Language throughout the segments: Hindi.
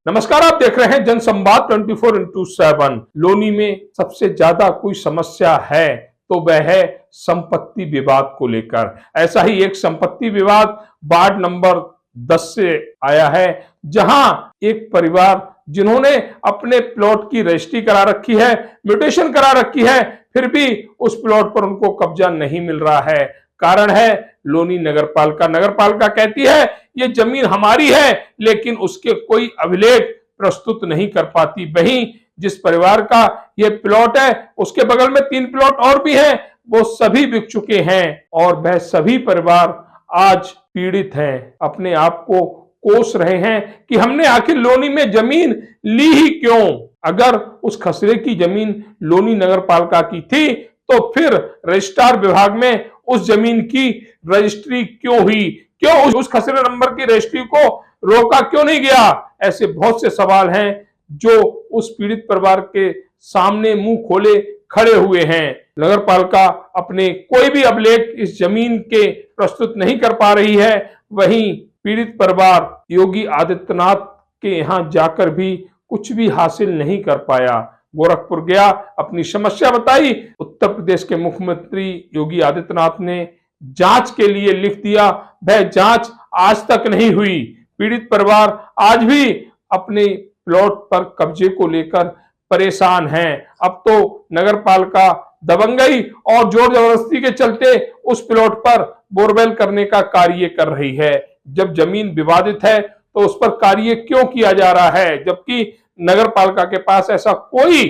नमस्कार, आप देख रहे हैं जनसंवाद 24x7। लोनी में सबसे ज्यादा कोई समस्या है तो वह है संपत्ति विवाद को लेकर। ऐसा ही एक संपत्ति विवाद वार्ड नंबर 10 से आया है, जहां एक परिवार जिन्होंने अपने प्लॉट की रजिस्ट्री करा रखी है, म्यूटेशन करा रखी है, फिर भी उस प्लॉट पर उनको कब्जा नहीं मिल रहा है। कारण है लोनी नगरपालिका। नगरपालिका कहती है ये जमीन हमारी है, लेकिन उसके कोई अभिलेख प्रस्तुत नहीं कर पाती। वहीं जिस परिवार का ये प्लॉट है, उसके बगल में 3 प्लॉट और भी हैं, वो सभी बिक चुके हैं और वह सभी परिवार आज पीड़ित हैं। अपने आप को कोस रहे हैं कि हमने आखिर लोनी में जमीन ली ही क्यों। अगर उस खसरे की जमीन लोनी नगरपालिका की थी तो फिर रजिस्ट्रार विभाग में उस जमीन की रजिस्ट्री क्यों हुई, क्यों उस खसरे नंबर की रजिस्ट्री को रोका क्यों नहीं गया। ऐसे बहुत से सवाल हैं जो उस पीड़ित परिवार के सामने मुंह खोले खड़े हुए हैं। नगरपालिका अपने कोई भी अभिलेख इस जमीन के प्रस्तुत नहीं कर पा रही है। वहीं पीड़ित परिवार योगी आदित्यनाथ के यहां जाकर भी कुछ भी हासिल नहीं कर पाया। गोरखपुर गया, अपनी समस्या बताई। उत्तर प्रदेश के मुख्यमंत्री योगी आदित्यनाथ ने जांच के लिए लिख दिया, वह जांच आज तक नहीं हुई। पीड़ित परिवार आज भी अपने प्लॉट पर कब्जे को लेकर परेशान हैं। अब तो नगरपालिका दबंगई और जोर जबरदस्ती के चलते उस प्लॉट पर बोरवेल करने का कार्य कर रही है। जब जमीन विवादित है तो उस पर कार्य क्यों किया जा रहा है, जबकि नगरपालिका के पास ऐसा कोई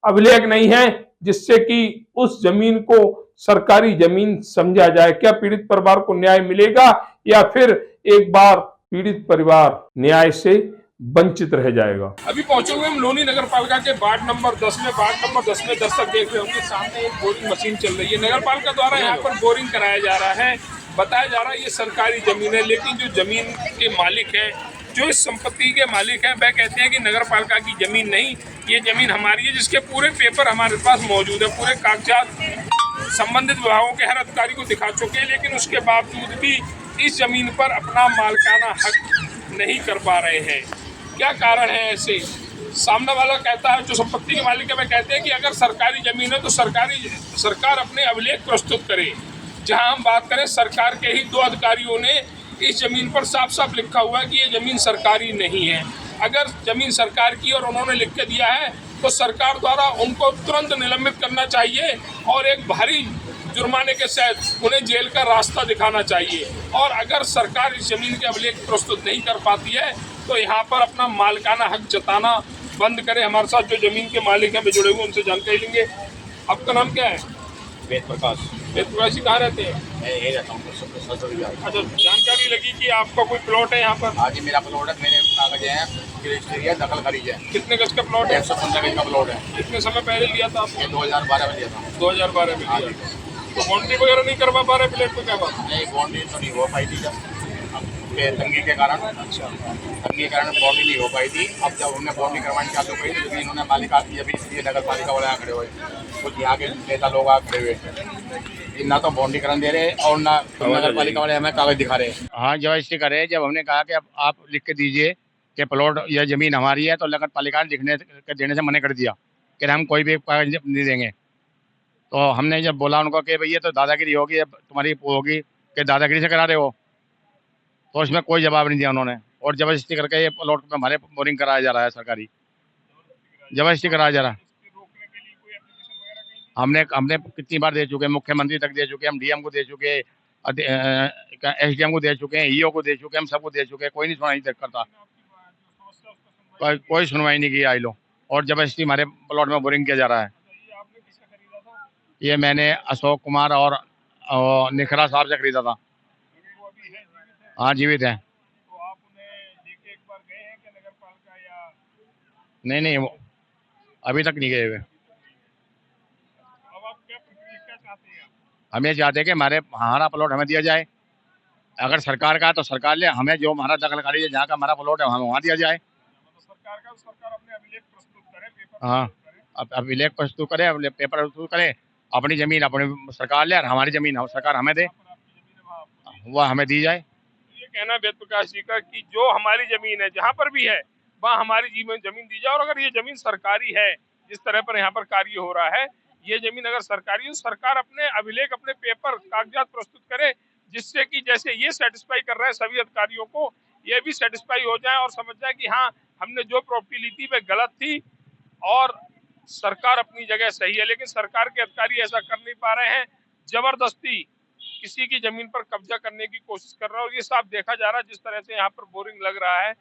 अभिलेख नहीं है जिससे कि उस जमीन को सरकारी जमीन समझा जाए। क्या पीड़ित परिवार को न्याय मिलेगा या फिर एक बार पीड़ित परिवार न्याय से वंचित रह जाएगा। अभी पहुंचे हुए हम लोनी नगरपालिका के वार्ड नंबर 10 में। वार्ड नंबर 10 में दस्तक देख रहे होंगे, सामने एक बोरिंग मशीन चल रही है। नगरपालिका द्वारा यहाँ पर बोरिंग कराया जा रहा है। बताया जा रहा है ये सरकारी जमीन है, लेकिन जो जमीन के मालिक है, जो इस संपत्ति के मालिक हैं, वह कहते हैं कि नगरपालिका की जमीन नहीं, ये जमीन हमारी है, जिसके पूरे पेपर हमारे पास मौजूद है। पूरे कागजात संबंधित विभागों के हर अधिकारी को दिखा चुके हैं, लेकिन उसके बावजूद भी इस जमीन पर अपना मालिकाना हक नहीं कर पा रहे हैं। क्या कारण है ऐसे? सामने वाला कहता है, जो संपत्ति के मालिक है, वह कहते हैं कि अगर सरकारी जमीन है तो सरकार अपने अभिलेख प्रस्तुत करे। जहां हम बात करें, सरकार के ही 2 अधिकारियों ने इस जमीन पर साफ साफ लिखा हुआ है कि ये जमीन सरकारी नहीं है। अगर जमीन सरकार की और उन्होंने लिख के दिया है तो सरकार द्वारा उनको तुरंत निलंबित करना चाहिए और एक भारी जुर्माने के साथ उन्हें जेल का रास्ता दिखाना चाहिए। और अगर सरकार इस जमीन के अभिलेख प्रस्तुत नहीं कर पाती है तो यहाँ पर अपना मालिकाना हक जताना बंद करे। हमारे साथ जो जमीन के मालिक हैं वे जुड़े हुए, उनसे जानकारी लेंगे। आपका नाम क्या है? वेद प्रकाश। वेद प्रकाश जी कहाँ रहते हैं? मैं यही रहता हूँ। अच्छा, जानकारी लगी कि आपका कोई प्लॉट है यहाँ पर? हाँ जी, मेरा प्लॉट है, मेरे कागज हैं, रजिस्ट्री है, दखल खरीद है। कितने गज का प्लॉट है? 115 गज का प्लॉट है। कितने समय पहले लिया था आपने? 2012 में लिया था। 2012 में लिया। तो बाउंड्री वगैरह नहीं करवा पा रहे प्लेट पे? क्या बात? नहीं, बाउंड्री तो नहीं हो पाई थी जब तंगी के कारण। अच्छा, तंगी के कारण बाउंड्री नहीं हो पाई थी। अब जब हमने बाउंड्री करवानी चालू करी तो इन्होंने मालिक आती है, इसलिए नगर पालिका वाले आ खड़े हुए, कुछ यहाँ के नेता लोग आ खड़े हुए, ना तो बाउंड्री करने दे रहे और ना नगर पालिका वाले हमें कागज दिखा रहे। हाँ, जब इसलिए करे, जब हमने कहा कि अब आप लिख के दीजिए कि प्लॉट या जमीन हमारी है, तो नगर पालिका ने देने से मना कर दिया कि हम कोई भी कागज नहीं देंगे। तो हमने जब बोला उनको कि भैया तो दादागिरी होगी, अब तुम्हारी होगी कि दादागिरी से करा रहे हो, तो इसमें कोई जवाब नहीं दिया उन्होंने। और जबरदस्ती करके ये प्लॉट पे हमारे बोरिंग कराया जा रहा है, सरकारी जबरदस्ती कराया जा रहा है। हमने कितनी बार दे चुके हैं, मुख्यमंत्री तक दे चुके हैं, हम डीएम को दे चुके हैं, एसडीएम को दे चुके हैं, ईओ को दे चुके हैं, हम सबको दे चुके हैं, कोई नहीं सुनवाई करता, कोई सुनवाई नहीं की आई लो। और जबरदस्ती हमारे प्लॉट में बोरिंग किया जा रहा है। ये मैंने अशोक कुमार और निखरा साहब से खरीदा था। हाँ, जीवित है। तो आप उन्हें देख के एक बार गए हैं कि नगरपालिका या? नहीं, वो अभी तक नहीं गए हुए। अब आप क्या चाहते हैं? हम ये चाहते हैं कि हमारा प्लॉट हमें दिया जाए। अगर सरकार का है तो सरकार ले, हमें जो हमारा दखलकारी है, जहाँ का हमारा प्लॉट है हमें वहाँ दिया जाए। सरकार अपने अभिलेख प्रस्तुत करे, पेपर हाँ, अभिलेख प्रस्तुत करे, पेपर प्रस्तुत करे, अपनी जमीन अपनी सरकार ले और हमारी जमीन सरकार हमें दे, वह हमें दी जाए। ये कहना है वेद प्रकाश जी का कि जो हमारी जमीन है जहां पर भी है वहां हमारी जमीन दी जाए, और अगर ये जमीन सरकारी है जिस तरह पर यहाँ पर कार्य हो रहा है, ये जमीन अगर सरकारी है, सरकार अपने अभिलेख, अपने पेपर, कागजात प्रस्तुत करे, जिससे कि जैसे ये सेटिस्फाई कर रहे हैं सभी अधिकारियों को, ये भी सेटिस्फाई हो जाए और समझ जाए कि हाँ, हमने जो प्रॉपर्टी ली थी वह गलत थी और सरकार अपनी जगह सही है। लेकिन सरकार के अधिकारी ऐसा कर नहीं पा रहे हैं, जबरदस्ती किसी की जमीन पर कब्जा करने की कोशिश कर रहा है। और ये साफ देखा जा रहा है, जिस तरह से यहाँ पर बोरिंग लग रहा है,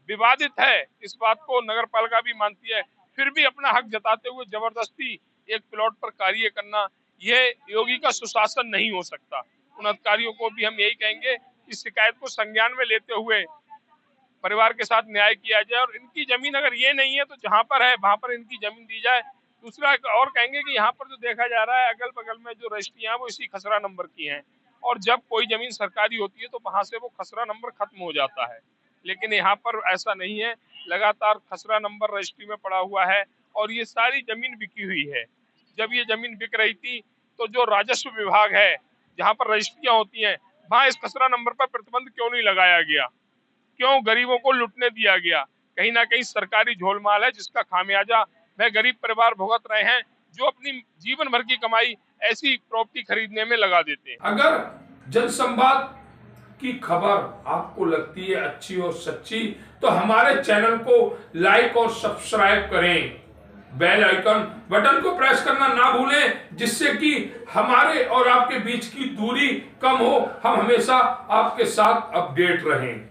विवादित है, इस बात को नगर पालिका भी मानती है, फिर भी अपना हक जताते हुए जबरदस्ती एक प्लॉट पर कार्य करना, यह योगी का सुशासन नहीं हो सकता। उन अधिकारियों को भी हम यही कहेंगे, इस शिकायत को संज्ञान में लेते हुए परिवार के साथ न्याय किया जाए, और इनकी जमीन अगर ये नहीं है तो जहां पर है वहां पर इनकी जमीन दी जाए। दूसरा और कहेंगे कि यहाँ पर जो देखा जा रहा है, अगल बगल में जो रजिस्ट्रियां हैं वो इसी खसरा नंबर की हैं, और जब कोई जमीन सरकारी होती है तो वहां से वो खसरा नंबर खत्म हो जाता है, लेकिन यहाँ पर ऐसा नहीं है, लगातार खसरा नंबर रजिस्ट्री में पड़ा हुआ है और ये सारी जमीन बिकी हुई है। जब ये जमीन बिक रही थी तो जो राजस्व विभाग है, जहाँ पर रजिस्ट्रियां होती हैं, वहां इस खसरा नंबर पर प्रतिबंध क्यों नहीं लगाया गया? क्यों गरीबों को लुटने दिया गया? कहीं ना कहीं सरकारी झोलमाल है, जिसका खामियाजा वह गरीब परिवार भुगत रहे हैं, जो अपनी जीवन भर की कमाई ऐसी प्रॉपर्टी खरीदने में लगा देते हैं। अगर जनसंवाद की खबर आपको लगती है अच्छी और सच्ची, तो हमारे चैनल को लाइक और सब्सक्राइब करें, बेल आइकन बटन को प्रेस करना ना भूलें, जिससे कि हमारे और आपके बीच की दूरी कम हो, हम हमेशा आपके साथ अपडेट रहें।